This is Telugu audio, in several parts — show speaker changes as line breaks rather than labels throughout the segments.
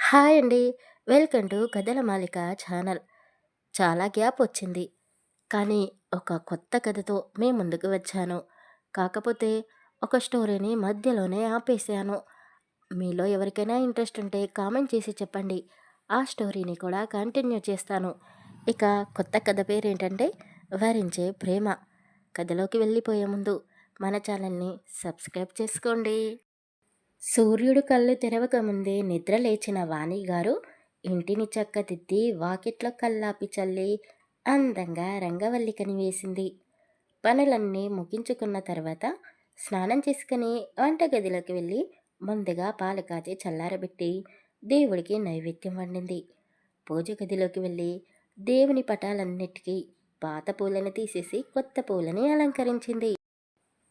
హాయ్ అండి. వెల్కమ్ టు కథల మాలిక ఛానల్. చాలా గ్యాప్ వచ్చింది. కానీ ఒక కొత్త కథతో మీ ముందుకు వచ్చాను. కాకపోతే ఒక స్టోరీని మధ్యలోనే ఆపేసాను. మీలో ఎవరికైనా ఇంట్రెస్ట్ ఉంటే కామెంట్ చేసి చెప్పండి. ఆ స్టోరీని కూడా కంటిన్యూ చేస్తాను. ఇక కొత్త కథ పేరేంటంటే వరించే ప్రేమ. కథలోకి వెళ్ళిపోయే ముందు మన ఛానల్ని సబ్స్క్రైబ్ చేసుకోండి. సూర్యుడు కళ్ళు తెరవకముందే నిద్ర లేచిన వాణిగారు ఇంటిని చక్కదిద్ది వాకిట్లో కల్లాపి చల్లి అందంగా రంగవల్లికని వేసింది. పనులన్నీ ముగించుకున్న తర్వాత స్నానం చేసుకుని వంటగదిలోకి వెళ్ళి ముందుగా పాలు కాచి చల్లారబెట్టి దేవుడికి నైవేద్యం వండింది. పూజ గదిలోకి వెళ్ళి దేవుని పటాలన్నిటికీ పాత పూలను తీసేసి కొత్త పూలని అలంకరించింది.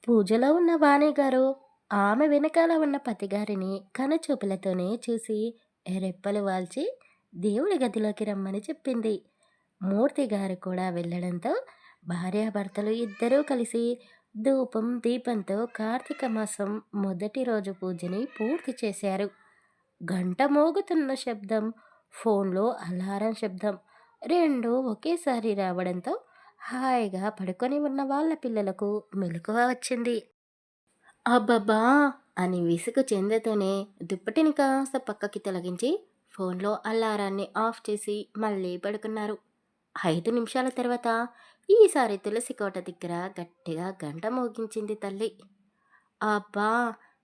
పూజలో ఉన్న వాణిగారు ఆమె వెనకాల ఉన్న పతిగారిని కనుచూపులతోనే చూసి రెప్పలు వాల్చి దేవుడి గదిలోకి రమ్మని చెప్పింది. మూర్తి గారు కూడా వెళ్ళడంతో భార్యాభర్తలు ఇద్దరూ కలిసి ధూపం దీపంతో కార్తీక మాసం మొదటి రోజు పూజని పూర్తి చేశారు. గంట మోగుతున్న శబ్దం, ఫోన్లో అలారం శబ్దం రెండూ ఒకేసారి రావడంతో హాయిగా పడుకొని ఉన్న వాళ్ళ పిల్లలకు మెలకువ వచ్చింది. అబ్బబ్బా! అని విసుగు చెందుతూనే దుప్పటిని కాస్త పక్కకి తొలగించి ఫోన్లో అలారాన్ని ఆఫ్ చేసి మళ్ళీ పడుకున్నారు. 5 నిమిషాల తర్వాత ఈసారి తులసి కోట దగ్గర గట్టిగా గంట మోగించింది తల్లి. అబ్బా!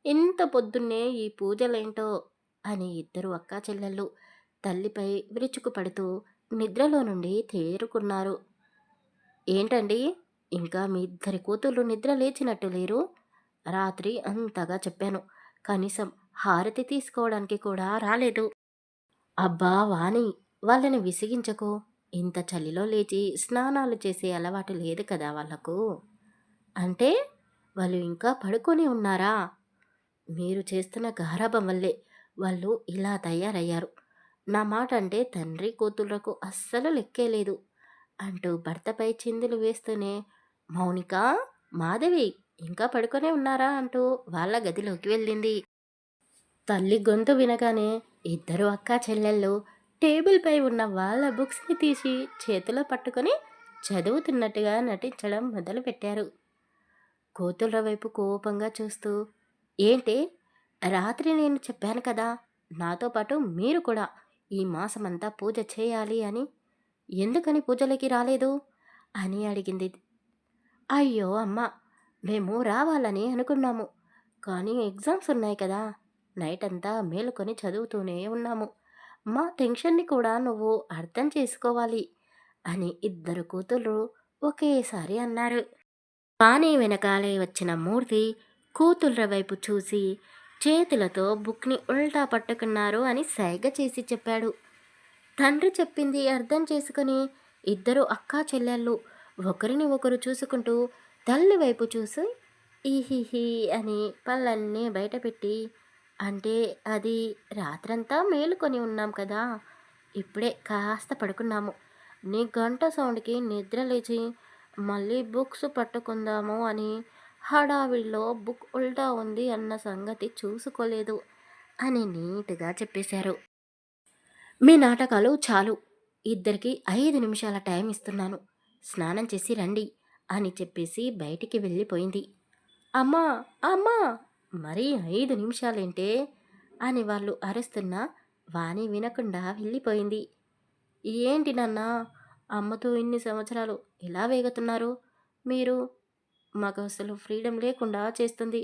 ఇంత పొద్దున్నే ఈ పూజలేంటో అని ఇద్దరు అక్కా చెల్లెళ్ళు తల్లిపై విరుచుకుపడుతూ నిద్రలో నుండి తేరుకున్నారు. ఏంటండి, ఇంకా మీ ఇద్దరి కూతుళ్ళు నిద్ర లేచినట్టు లేరు? రాత్రి అంతగా చెప్పాను. కనీసం హారతి తీసుకోవడానికి కూడా రాలేదు. అబ్బా వాణి, వాళ్ళని విసిగించకు. ఇంత చలిలో లేచి స్నానాలు చేసే అలవాటు లేదు కదా వాళ్ళకు. అంటే వాళ్ళు ఇంకా పడుకొని ఉన్నారా? మీరు చేస్తున్న గారాబం వల్లే వాళ్ళు ఇలా తయారయ్యారు. నా మాట అంటే తండ్రి కూతుళ్లకు అస్సలు లెక్కే లేదు అంటూ భర్తపై చిందులు వేస్తూనే మౌనిక, మాధవి ఇంకా పడుకొనే ఉన్నారా అంటూ వాళ్ళ గదిలోకి వెళ్ళింది. తల్లి గొంతు వినగానే ఇద్దరు అక్కా చెల్లెళ్ళు టేబుల్పై ఉన్న వాళ్ళ బుక్స్ని తీసి చేతిలో పట్టుకొని చదువుతున్నట్టుగా నటించడం మొదలుపెట్టారు. కూతుళ్ళ వైపు కోపంగా చూస్తూ, ఏంటి, రాత్రి నేను చెప్పాను కదా, నాతో పాటు మీరు కూడా ఈ మాసమంతా పూజ చేయాలి అని, ఎందుకని పూజలకి రాలేదు అని అడిగింది. అయ్యో అమ్మ, మేము రావాలని అనుకున్నాము, కానీ ఎగ్జామ్స్ ఉన్నాయి కదా, నైట్ అంతా మేలుకొని చదువుతూనే ఉన్నాము. మా టెన్షన్ని కూడా నువ్వు అర్థం చేసుకోవాలి అని ఇద్దరు కూతుళ్ళు ఒకేసారి అన్నారు. వాణి వెనకాలే వచ్చిన మూర్తి కూతుళ్ళ వైపు చూసి చేతులతో బుక్ని ఉల్టా పట్టుకున్నారు అని సైగ చేసి చెప్పాడు. తండ్రి చెప్పింది అర్థం చేసుకుని ఇద్దరు అక్కా చెల్లెళ్ళు ఒకరిని ఒకరు చూసుకుంటూ తల్లి వైపు చూసి ఈహిహి అని పళ్ళన్నీ బయటపెట్టి, అంటే అది రాత్రంతా మేలుకొని ఉన్నాం కదా, ఇప్పుడే కాస్త పడుకున్నాము. నీ గంట సౌండ్కి నిద్ర లేచి మళ్ళీ బుక్స్ పట్టుకుందాము అని హడావిడిలో బుక్ ఉల్టా ఉంది అన్న సంగతి చూసుకోలేదు అని నీట్గా చెప్పేశారు. మీ నాటకాలు చాలు. ఇద్దరికి 5 నిమిషాల టైం ఇస్తున్నాను. స్నానం చేసి రండి అని చెప్పేసి బయటికి వెళ్ళిపోయింది. అమ్మా, అమ్మా, మరీ 5 నిమిషాలేంటే అని వాళ్ళు అరుస్తున్నా వాణి వినకుండా వెళ్ళిపోయింది. ఏంటి నాన్న, అమ్మతో ఇన్ని సంవత్సరాలు ఎలా వేగుతున్నారు మీరు? మాకు అసలు ఫ్రీడమ్ లేకుండా చేస్తుంది.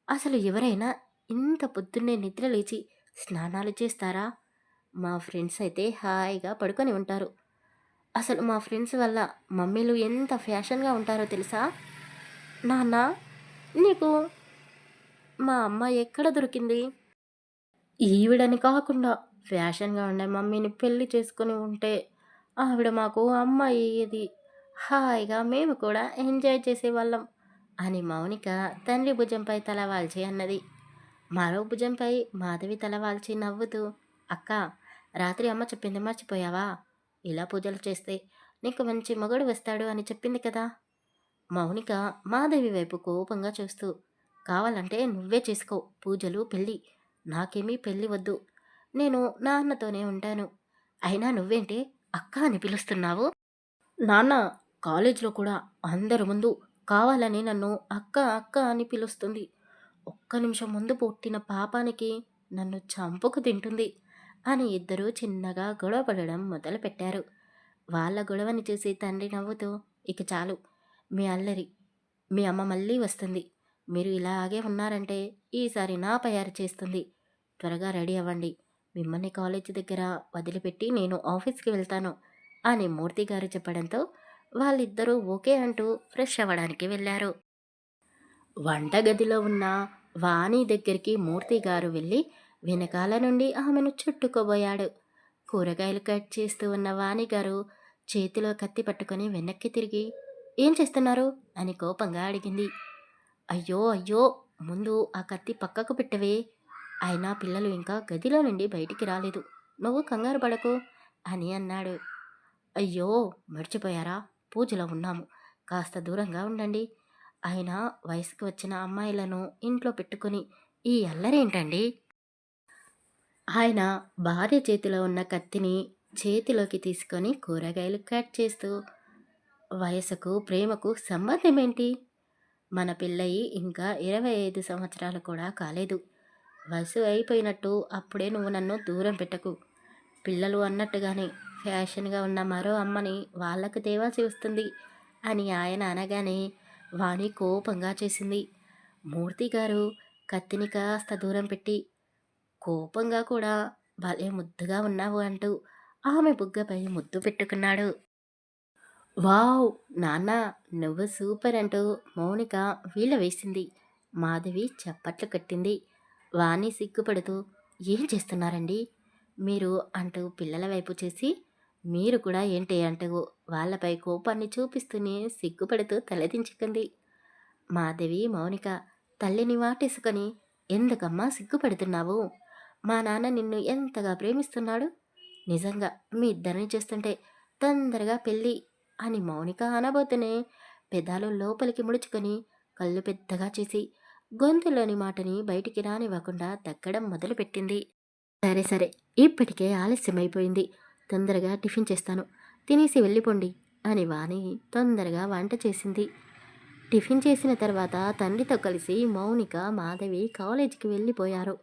అసలు ఎవరైనా ఇంత పొద్దున్నే నిద్ర లేచి స్నానాలు చేస్తారా? మా ఫ్రెండ్స్ అయితే హాయిగా పడుకొని ఉంటారు. అసలు మా ఫ్రెండ్స్ వల్ల మమ్మీలు ఎంత ఫ్యాషన్గా ఉంటారో తెలుసా? నాన్న, నీకు మా అమ్మ ఎక్కడ దొరికింది? ఈవిడని కాకుండా ఫ్యాషన్గా ఉండే మమ్మీని పెళ్లి చేసుకుని ఉంటే ఆవిడ మాకు అమ్మ అయ్యేది. హాయిగా మేము కూడా ఎంజాయ్ చేసేవాళ్ళం అని మౌనిక తండ్రి భుజంపై తల వాల్చి అన్నది. మరో భుజంపై మాధవి తల వాల్చి నవ్వుతూ, అక్క, రాత్రి అమ్మ చెప్పింది మర్చిపోయావా? ఇలా పూజలు చేస్తే నీకు మంచి మగడు వస్తాడు అని చెప్పింది కదా. మౌనిక మాధవి వైపు కోపంగా చూస్తూ, కావాలంటే నువ్వే చేసుకో పూజలు పెళ్ళి, నాకేమీ పెళ్ళి వద్దు. నేను నాన్నతోనే ఉంటాను. అయినా నువ్వేంటి అక్క అని పిలుస్తున్నావు? నాన్న కాలేజీలో కూడా అందరి ముందు కావాలని నన్ను అక్క అక్క అని పిలుస్తుంది. ఒక్క నిమిషం ముందు పుట్టిన పాపానికి నన్ను చంపుకు తింటుంది అని ఇద్దరూ చిన్నగా గొడవ పడడం మొదలుపెట్టారు. వాళ్ళ గొడవని చూసి తండ్రి నవ్వుతూ, ఇక చాలు మీ అల్లరి. మీ అమ్మ మళ్ళీ వస్తుంది. మీరు ఇలాగే ఉన్నారంటే ఈసారి నాపై అరిచేస్తుంది. త్వరగా రెడీ అవ్వండి. మిమ్మల్ని కాలేజీ దగ్గర వదిలిపెట్టి నేను ఆఫీస్కి వెళ్తాను అని మూర్తి గారు చెప్పడంతో వాళ్ళిద్దరూ ఓకే అంటూ ఫ్రెష్ అవ్వడానికి వెళ్ళారు. వంటగదిలో ఉన్న వాణి దగ్గరికి మూర్తి గారు వెళ్ళి వెనకాల నుండి ఆమెను చుట్టుకోబోయాడు. కూరగాయలు కట్ చేస్తూ ఉన్న వాణి గారు చేతిలో కత్తి పట్టుకొని వెనక్కి తిరిగి, ఏం చేస్తున్నారు అని కోపంగా అడిగింది. అయ్యో అయ్యో, ముందు ఆ కత్తి పక్కకు పెట్టవే. అయినా పిల్లలు ఇంకా గదిలో నుండి బయటికి రాలేదు, నువ్వు కంగారు పడకు అని అన్నాడు. అయ్యో, మర్చిపోయారా, పూజలో ఉన్నాము, కాస్త దూరంగా ఉండండి. అయినా వయసుకు వచ్చిన అమ్మాయిలను ఇంట్లో పెట్టుకుని ఈ అల్లరేంటండి? ఆయన భార్య చేతిలో ఉన్న కత్తిని చేతిలోకి తీసుకొని కూరగాయలు కట్ చేస్తూ, వయసుకు ప్రేమకు సంబంధమేంటి? మన పెళ్ళయి ఇంకా 25 సంవత్సరాలు కూడా కాలేదు. వయసు అయిపోయినట్టు అప్పుడే నువ్వు నన్ను దూరం పెట్టకు. పిల్లలు అన్నట్టుగానే ఫ్యాషన్గా ఉన్న మరో అమ్మని వాళ్ళకు తేవాల్సి వస్తుంది అని ఆయన అనగానే వాణి కోపంగా చేసింది. మూర్తి గారు కత్తిని కాస్త దూరం పెట్టి కోపంగా కూడా, భలే ముద్దుగా ఉన్నావు అంటూ ఆమె బుగ్గపై ముద్దు పెట్టుకున్నాడు. వావ్! నాన్న నువ్వు సూపర్ అంటూ మౌనిక వీళ్ళ వేసింది. మాధవి చప్పట్లు కట్టింది. వాణి సిగ్గుపడుతూ, ఏం చేస్తున్నారండి మీరు అంటూ పిల్లల వైపు చేసి, మీరు కూడా ఏంటి అంటూ వాళ్ళపై కోపాన్ని చూపిస్తూనే సిగ్గుపడుతూ తలదించుకుంది. మాధవి మౌనిక తల్లిని వాటేసుకొని, ఎందుకమ్మా సిగ్గుపడుతున్నావు? మా నాన్న నిన్ను ఎంతగా ప్రేమిస్తున్నాడు. నిజంగా మీ ఇద్దరిని చేస్తుంటే తొందరగా పెళ్ళి అని మౌనిక అనబోతూనే పెదాలు లోపలికి ముడుచుకొని కళ్ళు పెద్దగా చేసి గొంతులోని మాటని బయటికి రానివ్వకుండా దగ్గడం మొదలుపెట్టింది. సరే సరే, ఇప్పటికే ఆలస్యమైపోయింది, తొందరగా టిఫిన్ చేస్తాను, తినేసి వెళ్ళిపోండి అని వాణి తొందరగా వంట చేసింది. టిఫిన్ చేసిన తర్వాత తండ్రితో కలిసి మౌనిక మాధవి కాలేజీకి వెళ్ళిపోయారు.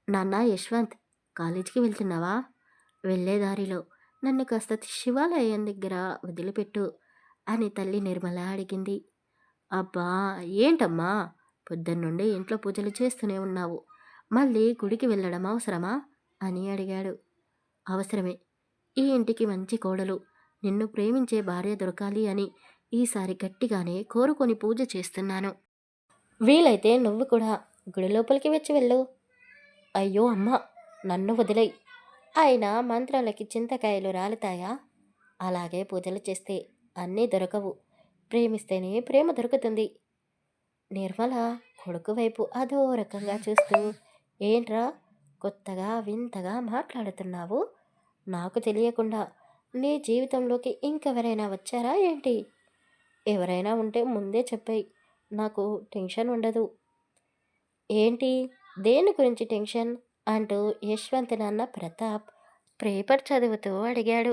నాన్న యశ్వంత్, కాలేజీకి వెళ్తున్నావా? వెళ్ళే దారిలో నన్ను కాస్త శివాలయం దగ్గర వదిలిపెట్టు అని తల్లి నిర్మల అడిగింది. అబ్బా, ఏంటమ్మా, పొద్దున్నుండి ఇంట్లో పూజలు చేస్తూనే ఉన్నావు, మళ్ళీ గుడికి వెళ్ళడం అవసరమా అని అడిగాడు. అవసరమే. ఈ ఇంటికి మంచి కోడలు, నిన్ను ప్రేమించే భార్య దొరకాలి అని ఈసారి గట్టిగానే కోరుకొని పూజ చేస్తున్నాను. వీలైతే నువ్వు కూడా గుడి లోపలికి వచ్చి వెళ్ళు. అయ్యో అమ్మ, నన్ను వదిలేయ్. అయినా మంత్రాలకి చింతకాయలు రాలుతాయా? అలాగే పూజలు చేస్తే అన్నీ దొరకవు. ప్రేమిస్తేనే ప్రేమ దొరుకుతుంది. నిర్మల కొడుకు వైపు అదో రకంగా చూస్తూ, ఏంట్రా కొత్తగా వింతగా మాట్లాడుతున్నావు? నాకు తెలియకుండా నీ జీవితంలోకి ఇంకెవరైనా వచ్చారా ఏంటి? ఎవరైనా ఉంటే ముందే చెప్పాయి, నాకు టెన్షన్ ఉండదు. ఏంటి, దేని గురించి టెన్షన్ అంటూ యశ్వంత్ నాన్న ప్రతాప్ పేపర్ చదువుతూ అడిగాడు.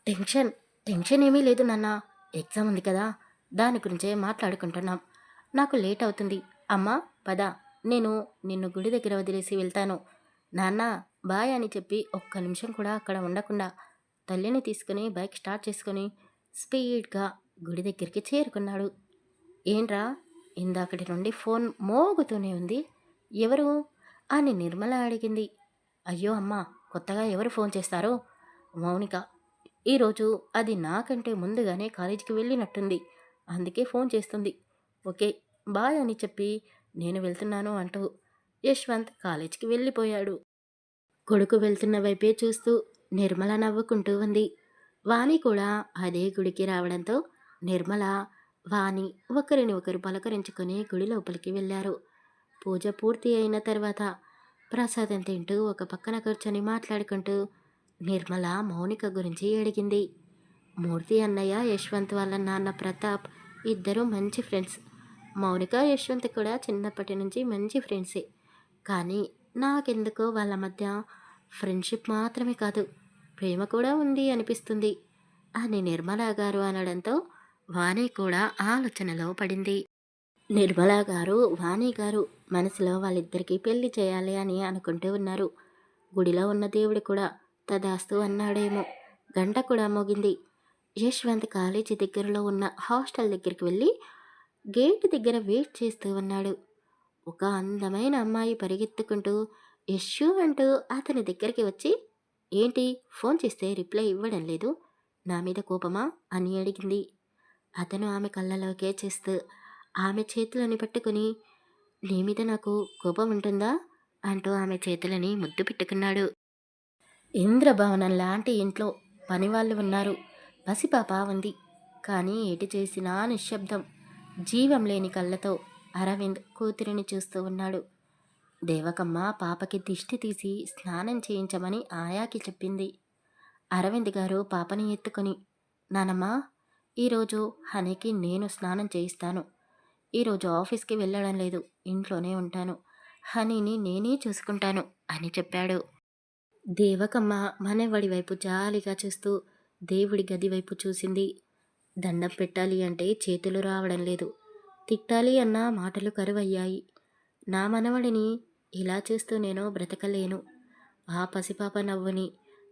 టెన్షన్ టెన్షన్ ఏమీ లేదు నాన్న, ఎగ్జామ్ ఉంది కదా, దాని గురించే మాట్లాడుకుంటున్నాం. నాకు లేట్ అవుతుంది. అమ్మా పద, నేను నిన్ను గుడి దగ్గర వదిలేసి వెళ్తాను. నాన్న బాయ్ అని చెప్పి ఒక్క నిమిషం కూడా అక్కడ ఉండకుండా తల్లిని తీసుకుని బైక్ స్టార్ట్ చేసుకుని స్పీడ్గా గుడి దగ్గరికి చేరుకున్నాడు. ఏంట్రా, ఇందాకటి నుండి ఫోన్ మోగుతూనే ఉంది, ఎవరు అని నిర్మల అడిగింది. అయ్యో అమ్మా, కొత్తగా ఎవరు ఫోన్ చేస్తారో? మౌనిక. ఈరోజు అది నాకంటే ముందుగానే కాలేజీకి వెళ్ళినట్టుంది, అందుకే ఫోన్ చేస్తుంది. ఓకే బాయ్ అని చెప్పి నేను వెళ్తున్నాను అంటూ యశ్వంత్ కాలేజీకి వెళ్ళిపోయాడు. కొడుకు వెళ్తున్న వైపే చూస్తూ నిర్మల నవ్వుకుంటూ ఉంది. వాణి కూడా అదే గుడికి రావడంతో నిర్మల, వాణి ఒకరిని ఒకరు పలకరించుకొని గుడి లోపలికి వెళ్ళారు. పూజ పూర్తి అయిన తర్వాత ప్రసాదం తింటూ ఒక పక్కన కూర్చొని మాట్లాడుకుంటూ నిర్మల మౌనిక గురించి అడిగింది. మూర్తి అన్నయ్య యశ్వంత్ వాళ్ళ నాన్న ప్రతాప్ ఇద్దరూ మంచి ఫ్రెండ్స్. మౌనిక యశ్వంత్ కూడా చిన్నప్పటి నుంచి మంచి ఫ్రెండ్సే. కానీ నాకెందుకో వాళ్ళ మధ్య ఫ్రెండ్షిప్ మాత్రమే కాదు, ప్రేమ కూడా ఉంది అనిపిస్తుంది అని నిర్మలా గారు అనడంతో వాణి కూడా ఆలోచనలో పడింది. నిర్మలా గారు, వాణి గారు మనసులో వాళ్ళిద్దరికీ పెళ్లి చేయాలి అని అనుకుంటూ ఉన్నారు. గుడిలో ఉన్న దేవుడు కూడా తదాస్తు అన్నాడేమో. గంట కూడా మోగింది. యశ్వంత్ కాలేజీ దగ్గరలో ఉన్న హాస్టల్ దగ్గరికి వెళ్ళి గేట్ దగ్గర వెయిట్ చేస్తూ ఉన్నాడు. ఒక అందమైన అమ్మాయి పరిగెత్తుకుంటూ యశ్యు అంటూ అతని దగ్గరికి వచ్చి, ఏంటి ఫోన్ చేస్తే రిప్లై ఇవ్వడం లేదు, నా మీద కోపమా అని అడిగింది. అతను ఆమె కళ్ళలోకే చూస్తూ ఆమె చేతులని పట్టుకుని, నీ మీద నాకు కోపం ఉంటుందా అంటూ ఆమె చేతులని ముద్దు పెట్టుకున్నాడు. ఇంద్రభవనం లాంటి ఇంట్లో పనివాళ్ళు ఉన్నారు, పసిపాప ఉంది. కానీ ఎటు చేసినా నిశ్శబ్దం. జీవం లేని కళ్ళతో అరవింద్ కూతురిని చూస్తూ ఉన్నాడు. దేవకమ్మ పాపకి దిష్టి తీసి స్నానం చేయించమని ఆయాకి చెప్పింది. అరవింద్ గారు పాపని ఎత్తుకొని, నానమ్మా, ఈరోజు హనీకి నేను స్నానం చేయిస్తాను. ఈరోజు ఆఫీస్కి వెళ్ళడం లేదు, ఇంట్లోనే ఉంటాను. హనీని నేనే చూసుకుంటాను అని చెప్పాడు. దేవకమ్మ మనవడి వైపు జాలిగా చూస్తూ దేవుడి గది వైపు చూసింది. దండం పెట్టాలి అంటే చేతులు రావడం లేదు. తిట్టాలి అన్న మాటలు కరువయ్యాయి. నా మనవడిని ఇలా చూస్తూ నేను బ్రతకలేను. ఆ పసిపాప నవ్వుని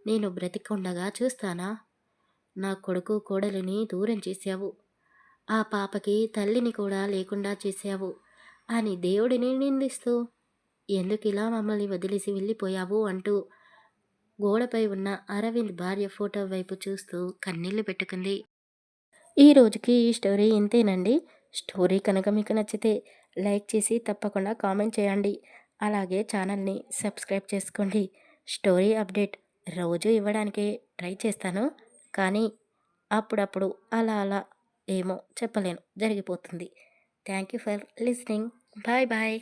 నేను బ్రతికుండగా చూస్తానా? నా కొడుకు కోడలిని దూరం చేశావు. ఆ పాపకి తల్లిని కూడా లేకుండా చేశావు అని దేవుడిని నిందిస్తూ, ఎందుకిలా మమ్మల్ని వదిలేసి వెళ్ళిపోయావు అంటూ గోడపై ఉన్న అరవింద్ భార్య ఫోటో వైపు చూస్తూ కన్నీళ్లు పెట్టుకుంది. ఈ రోజుకి ఈ స్టోరీ ఇంతేనండి. స్టోరీ కనుక మీకు నచ్చితే లైక్ చేసి తప్పకుండా కామెంట్ చేయండి. అలాగే ఛానల్ని సబ్స్క్రైబ్ చేసుకోండి. స్టోరీ అప్డేట్ రోజు ఇవ్వడానికే ట్రై చేస్తాను. కానీ అప్పుడప్పుడు అలా అలా ఏమో చెప్పలేను, జరిగిపోతుంది. Thank you for listening. Bye bye.